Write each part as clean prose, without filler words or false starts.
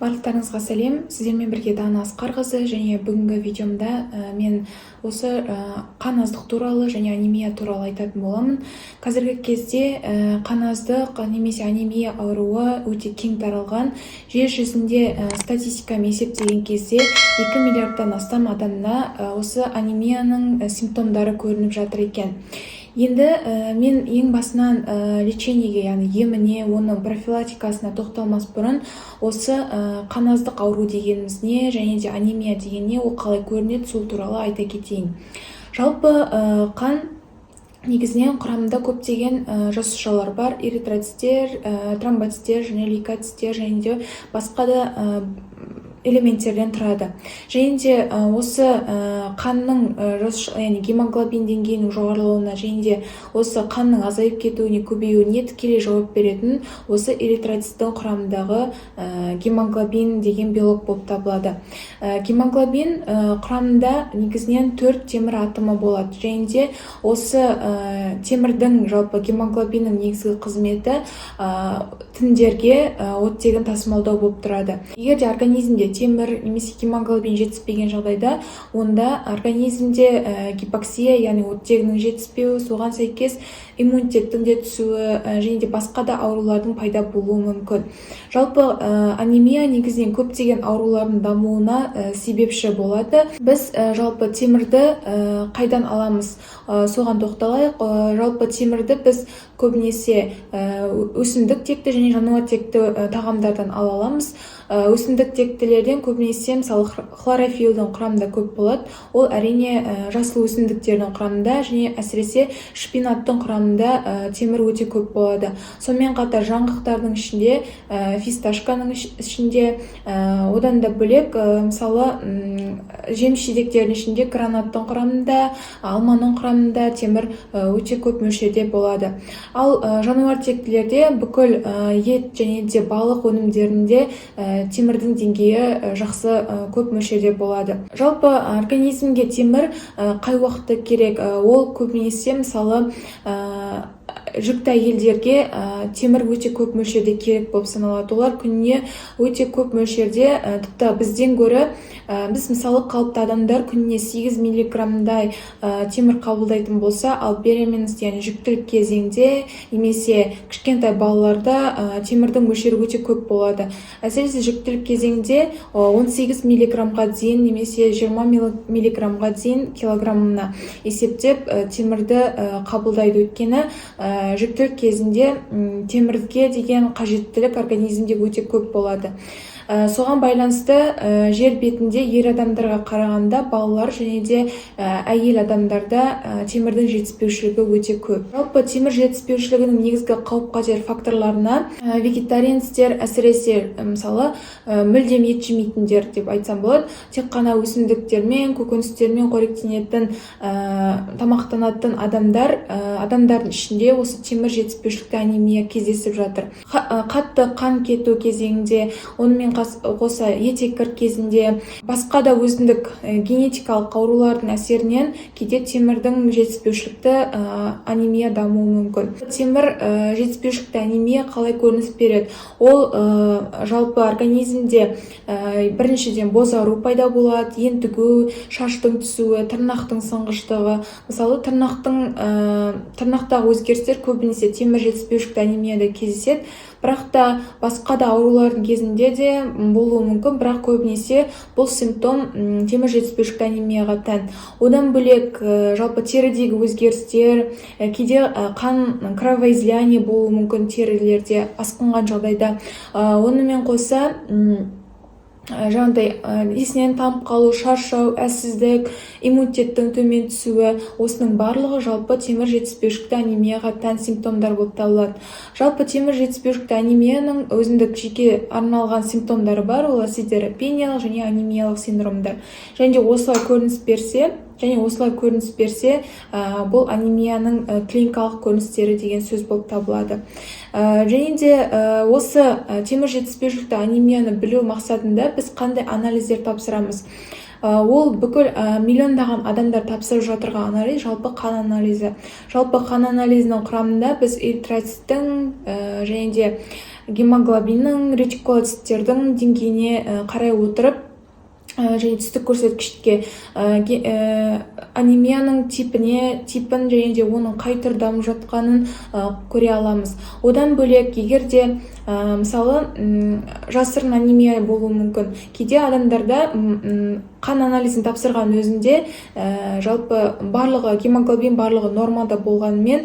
Барлықтарыңызға сәлем. Сіздермен бірге Дана Асқарқызы, және бүгінгі видеомда мен осы қан аздық туралы және анемия туралы айтатын боламын. Қазіргі кезде қан аздық немесе анемия ауруы өте кең таралған. Жер жүзінде статистикамен есептеген кезде 2 миллиардтан астам адамда осы анемияның симптомдары көрініп жатыр екен. Енді мен ең басынан лечениеге, яғни еміне, оның профилактикасына тоқталмас бұрын осы қан аздық ауру дегеніміз не, және де анемия деген не, ол қалай көрінеді, сол туралы айта кетейін. Жалпы қан негізінен құрамында көптеген жасушалар бар: эритроциттер, тромбоциттер және лейкоциттер, және де басқа да элементтерден тұрады. Және де осы қанның яғни гемоглобин деңгейінің жоғарылауына және де осы қанның азайып кетуіне, көбеюіне тікелей жауап беретін осы эритроциттің құрамындағы гемоглобин деген белок болып табылады. Гемоглобин құрамында негізінен 4 темір атомы болады. Және де осы темірдің, жалпы гемоглобиннің негізгі қызметі тіндерге оттегін тасымалдау болып тұрады. Егер де организмде темір немесе гемоглобин жетіспеген жағдайда, онда организмде гипоксия, яғни оттегінің жетіспеуі, соған сәйкес иммунитеттің де түсуі және де басқа да аурулардың пайда болуы мүмкін. Жалпы анемия негізінен көптеген аурулардың дамуына себепші болады. Біз жалпы темірді қайдан аламыз? Соған тоқталайық. Жалпы темірді біз көбінесе өсімдік текті және жануар текті тағамдардан ала аламыз. Өсімдік тектілерден көбінесе мысалы хлорофилдің құрамында көп болады. Ол әрине жасыл өсімдіктердің құрамында, және әсіресе шпинаттың құрамында темір өте көп болады. Сонымен қатар жаңғақтардың ішінде, фисташканың ішінде, одан да бөлек мысалы жеміс-жидектердің ішінде гранаттың құрамында, алманың құрамында темір өте көп мөлшерде болады. Ал жануар тектілерде бүкіл ет және де балық өнімдерінде темірдің деңгейі жақсы көп мөлшерде болады. Жалпы организмге темір қай уақытта керек? Ол көбінесе мысалы жүкті әйелдерге темір өте көп мөлшерде керек болып саналады. Олар күніне өте көп мөлшерде, тіпті бізден гөрі, біз мысалы қалыпты адамдар күніне 8 миллиграммдай темір қабылдайтын болса, ал беременность, яғни жүктілік кезеңде немесе кішкентай балаларда темірдің мөлшері өте көп болады. Әсіресе жүктілік кезеңде 18 миллиграммға дейін немесе 20 миллиграммға дейін килограммына есептеп темірді қабылдайды. Өйткені жүктілік кезінде темірге деген қажеттілік организмде өте көп болады. Соған байланысты жер бетінде ер адамдарға қарағанда балалар және де әйел адамдарда темірдің жетіспеушілігі өте көп. Жалпы темір жетіспеушілігінің негізгі қауіп-қатер факторларына вегетарианецтер, әсіресе мысалы мүлдем ет жемейтіндер деп айтсам болады, тек қана өсімдіктермен, көкөністермен қоректенетін тамақтанатын адамдардың ішінде осы темір жетіспеушілікті анемия кездесіп жатыр. Қатты қан кету кезеңінде, онымен қоса етеккір кезінде, басқа да өзіндік генетикалық аурулардың әсерінен кейде темірдің жетіспеушілікті анемия дамуы мүмкін. Темір жетіспеушілікті анемия қалай көрініс береді? Ол жалпы организмде біріншіден бозару пайда болады, ентігу, шаштың түсуі, тырнақтың сынғыштығы. Мысалы тырнақтағы өзгерістер көбінесе темір жетіспеушілікті анемияда кездеседі. Бірақ та басқа да аурулардың кезінде де болуы мүмкін, бірақ көбінесе бұл симптом темір жетіспеушілікті анемияға тән. Одан бөлек жалпы терідегі өзгерістер, кейде қан кровоизлияние болуы мүмкін терілерде асқынған жағдайда. Онымен қоса жаңағыдай есінен танып қалу, шаршау, әлсіздік, иммунитеттің төмен түсуі, осының барлығы жалпы темір жетіспеушілікті анемияға тән симптомдар болып табылады. Жалпы темір жетіспеушілікті анемияның өзіндік жеке арналған симптомдары бар, ол асидерапениялық және анемиялық синдромдар. Және осылай көрініс берсе, бұл анемияның клиникалық көріністері деген сөз болып табылады. Және де осы темір жетіспеушілікті анемияны білу мақсатында біз қандай анализдер тапсырамыз? Ол бүкіл миллиондаған адамдар тапсырып жатырған анализ жалпы қан анализі. Жалпы қан анализінің құрамында біз эритроциттің және де гемоглобиннің, ретикулоциттердің деңгейіне қарай отырып және түстік көрсеткішке анемияның типін және де оның қай түрде дамып жатқанын көре аламыз. Одан бөлек, егер де мысалы жасырын анемия болуы мүмкін. Кейде адамдарда қан анализін тапсырған өзінде жалпы барлығы гемоглобин барлығы нормада болғанымен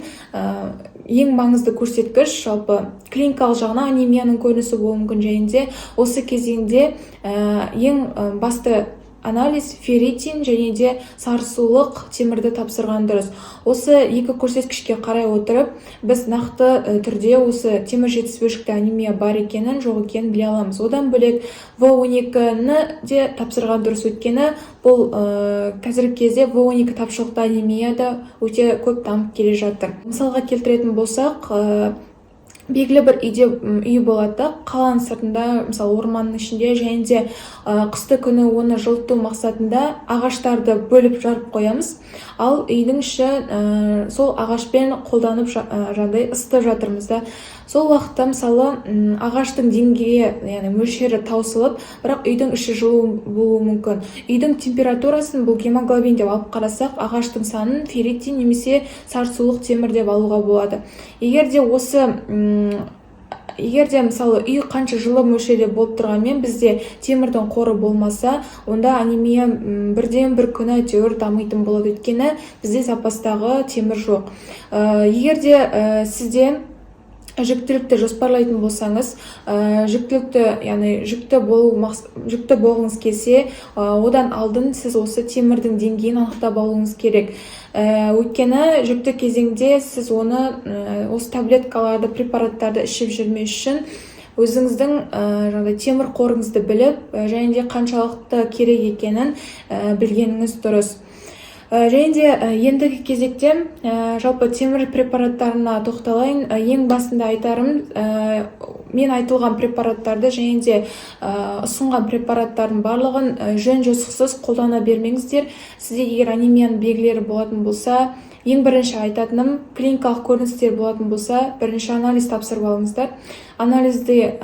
ең маңызды көрсеткіш жалпы клиникалық жағына анемияның көрінісі болуы мүмкін. Және де осы кезеңде ең басты анализ ферритин және де сарысулық темірді тапсырған дұрыс. Осы екі көрсеткішке қарай отырып, біз нақты түрде осы темір жетіспеушілікте анемия бар екенін, жоқ екенін біле аламыз. Одан бөлек В12-ні де тапсырған дұрыс, өйткені бұл қазіргі кезде В12 тапшылықты анемия да өте көп дамып келе жатыр. Мысалға келтіретін болсақ, белгілі бір үй болады, қаланың сыртында, мысалы орманның ішінде, және де қысты күні оны жылыту мақсатында ағаштарды бөліп жарып қоямыз. Ал үйдің іші сол ағашпен қолданып жаңағыдай ысытып жатырмыз да. Сол уақытта мысалы ағаштың деңгейі, яғни мөлшері таусылып, бірақ үйдің іші жылу болуы мүмкін. Үйдің температурасын бұл гемоглобин деп алып қарасақ, ағаштың санын ферритин немесе сарысулық темір деп алуға болады. Егер де мысалы үй қанша жылы мөлшерде болып тұрғанмен бізде темірдің қоры болмаса, онда анемия бірден бір күні әйтеуір дамитын болады, өйткені бізде запастағы темір жоқ. Егер де сізде жүктілікті жоспарлайтын болсаңыз, жүкті болғыңыз келсе, одан алдын сіз осы темірдің деңгейін анықтап алуыңыз керек. Өйткені жүкті кезеңде сіз осы таблеткаларды, препараттарды ішіп жүрмес үшін өзіңіздің темір қорыңызды біліп, және де қаншалықты керек екенін білгеніңіз дұрыс. Және де ендігі кезекте жалпы темір препараттарына тоқталайын. Ең басында айтарым, мен айтылған препараттарды және де ұсынған препараттардың барлығын жөн-жосықсыз қолдана бермеңіздер. Сізде егер анемияның белгілері болатын болса, ең бірінші айтатыным, клиникалық көріністер болатын болса, бірінші анализ тапсырып алыңыздар. Анализді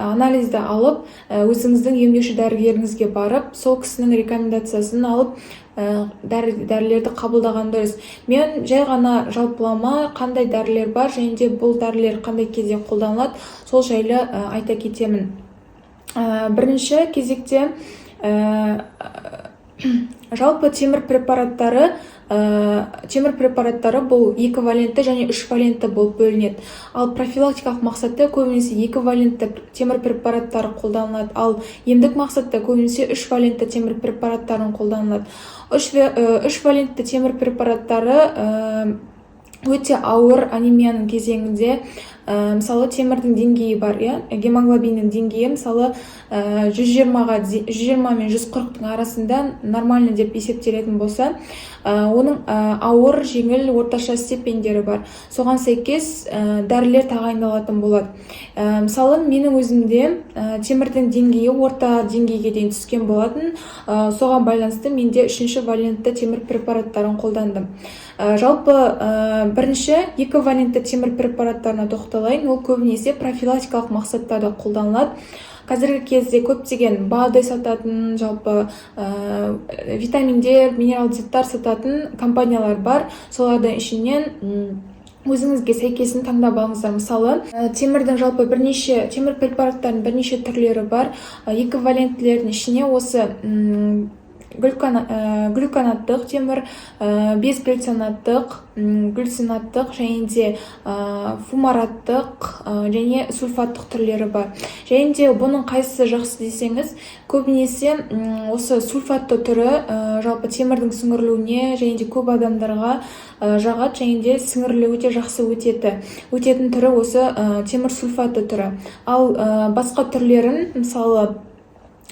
алып, өзіңіздің емдеуші дәрігеріңізге барып, сол кісінің рекомендациясын алып, дәрілерді қабылдаған дұрыс. Мен жай ғана жалпылама қандай дәрілер бар және де бұл дәрілер қандай кезде қолданылады, сол жайлы айта кетемін. Бірінші кезекте жалпы темір препараттары бұл екі валентті және үш валентті болып бөлінеді. Ал профилактикалық мақсатта көбінесе екі валентті темір препараттары қолданылады, ал емдік мақсатта көбінесе үш валентті темір препараттарын қолданылады. Үш валентті темір препараттары өте ауыр анемияның кезеңінде, мысалы темірдің деңгейі бар, гемоглобиннің деңгейі мысалы 120 мен 140-тың арасында нормальны деп есептелетін болса, оның ауыр, жеңіл, орташа степендері бар. Соған сәйкес дәрілер тағайындалатын болады. Мысалы менің өзімде темірдің деңгейі орта деңгейге дейін түскен болатын. Соған байланысты менде 3-ші валентті темір препараттарын қолдандым. Жалпы бірінші екі валентті темір препараттарына тоқталайын. Ол көбінесе профилактикалық мақсаттарда қолданылады. Қазіргі кезде көптеген БАД сататын, жалпы витаминдер, минералды заттар сататын компаниялар бар. Солардың ішінен өзіңізге сәйкесін таңдап алыңыздар. Мысалы, темір препараттардың бірнеше түрлері бар. Екі валенттілердің ішіне осы глюконаттық темір, безглюцинаттық, глюцинаттық және де фумараттық және сульфаттық түрлері бар. Және де бұның қайсысы жақсы десеңіз, көбінесе осы сульфатты түрі жалпы темірдің сіңірілуіне және де көп адамдарға жағады, және де сіңірілуі өте жақсы өтетін түрі осы темір сульфатты түрі. Ал басқа түрлерін, мысалы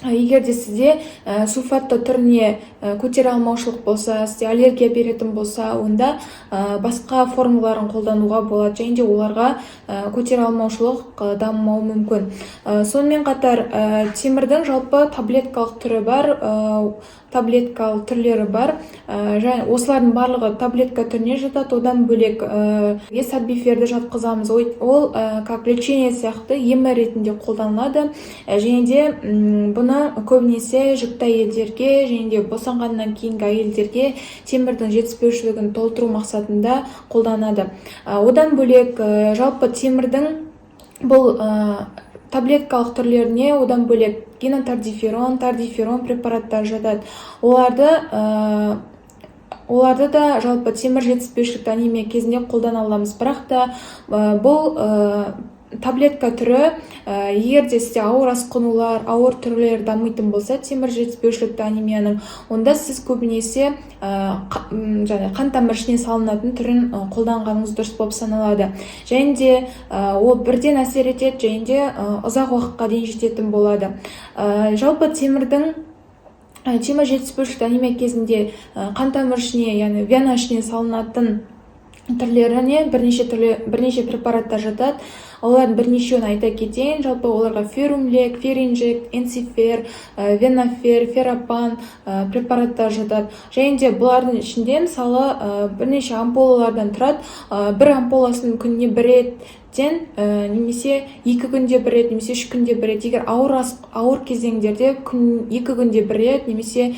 егер де сізде сульфатты түріне көтере алмаушылық болса, сізде аллергия беретін болса, онда басқа формуларын қолдануға болады, және де оларға көтере алмаушылық дамымауы мүмкін. Сонымен қатар темірдің жалпы таблеткалық түрі бар, таблеткалық түрлері бар. Осылардың барлығы таблетка түріне жатады. Одан бөлек сальбиферді жатқызамыз. Ол как лечение сияқты ем ретінде қолданылады. Және де бұны көбінесе жүкті әйелдерге және де босанғаннан кейінгі әйелдерге темірдің жетіспеушілігін толтыру мақсатында қолданады. Одан бөлек жалпы темірдің бұл таблеткалық түрлеріне одан бөлек гинотардиферон, тардиферон препараттар жатады. Оларды да жалпы темір жетіспеушілікті анемия кезінде қолдана аламыз. Бірақ та бұл таблетка түрі, егер де сізде ауыр асқынулар, ауыр түрлері дамитын болса, темір жетіспеушілікті анемияның, онда сіз көбінесе қан тамыр ішіне салынатын түрін қолданғаныңыз дұрыс болып саналады. Және де ол бірден әсер етеді, және де ұзақ уақытқа дейін жететін болады. Жалпы темір жетіспеушілікті анемия кезінде қан тамыр ішіне, яғни вена ішіне салынатын түрлеріне бірнеше препараттар жатады. Олардың бірнешеуін айта кетейін. Жалпы оларға ферумлек, феринжект, энцифер, венафер, ферапан препараттар жатады. Және де бұлардың ішінде мысалы бірнеше ампулалардан тұрады. Бір ампуласын күніне бір реттен немесе 2 күнде бір рет, немесе 3 күнде бір рет. Егер ауыр кезеңдерде 2 күнде бір рет, немесе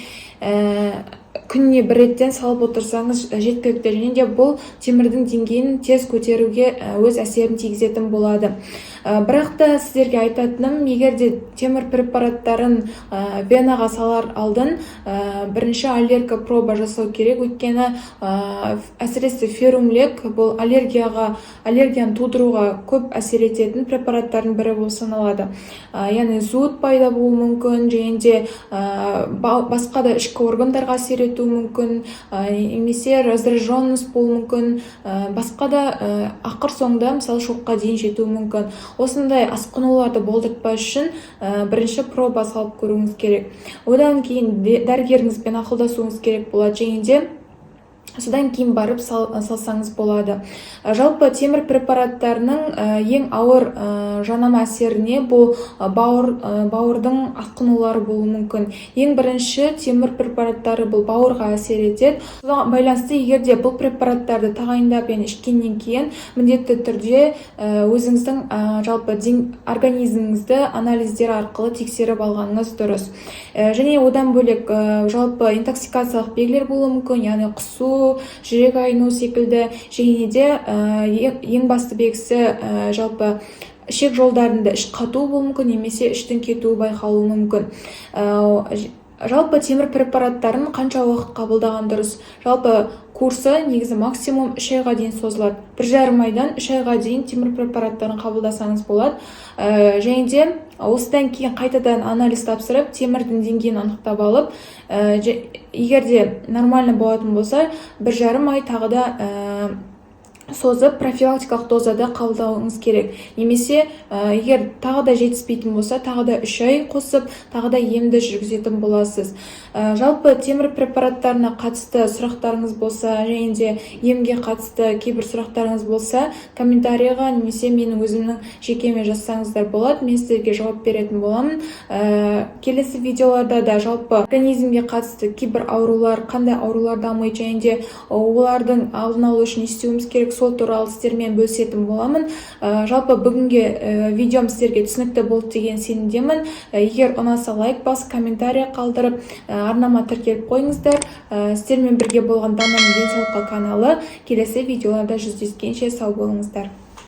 күніне бір реттен салып отырсаңыз жеткілікті. Және де бұл темірдің деңгейін тез көтеруге өз әсерін тигізетін болады. Бірақ та сіздерге айтатыным, егер де темір препараттарын венаға салар алдын бірінші аллерго проба жасау керек. Өйткені әсіресе ферумлек бұл аллергияны тудыруға көп әсер ететін препараттардың бірі болып саналады. Яғни зуыт пайда болуы мүмкін, және де басқа да ішкі органдарға әсер етуі мүмкін, немесе раздраженность болуы мүмкін, басқа да ақыр соңында мысалы шокқа дейін жетуі мүмкін. Осындай асқынуларды болдыртпас үшін бірінші проба салып көруіңіз керек. Одан кейін дәрігеріңізбен ақылдасуыңыз керек болады, және де содан кейін барып салсаңыз болады. Жалпы темір препараттарының ең ауыр жанама әсеріне бұл бауырдың асқынулары болуы мүмкін. Ең бірінші темір препараттары бұл бауырға әсер етеді. Соған байланысты егер де бұл препараттарды тағайындап ішкеннен кейін міндетті түрде өзіңіздің жалпы организміңізді анализдер арқылы тексеріп алғаныңыз дұрыс. Және одан бөлек жалпы интоксикациялық белгілер болуы мүмкін, яғни құсу, жүрек айну секілді. Және де ең басты белгісі жалпы ішек жолдарында іш қату болуы мүмкін, немесе іштің кетуі байқалуы мүмкін. Жалпы темір препараттарын қанша уақыт қабылдаған дұрыс? Жалпы курсы негізі максимум 3 айға дейін созылады. 1,5 айдан 3 айға дейін темір препараттарын қабылдасаңыз болады. Және де осыдан кейін қайтадан анализ тапсырып, темірдің деңгейін анықтап алып, егер де нормально болатын болса, 1,5 ай тағы да созып профилактикалық дозада қабылдауыңыз керек. Немесе егер тағы да жетіспейтін болса, тағы да 3 ай қосып, тағы да емді жүргізетін боласыз. Жалпы темір препараттарына қатысты сұрақтарыңыз болса, және де емге қатысты кейбір сұрақтарыңыз болса, комментарийға немесе менің өзімнің жекеме жазсаңыздар болады. Мен сіздерге жауап беретін боламын. Келесі видеоларда да жалпы организмге қатысты кейбір аурулар, қандай аурулар дамиды, және де олардың алдын алу үшін не істеуіміз керек, сол туралы сіздермен бөлісетін боламын. Жалпы бүгінгі видеом сіздерге түсінікті болды деген сенімдемін. Егер ұнаса лайк басып, комментарий қалдырып, арнама тіркеліп қойыңыздар. Сіздермен бірге болған Дананың денсаулыққа каналы. Келесі видеоларда жүздескенше сау болыңыздар.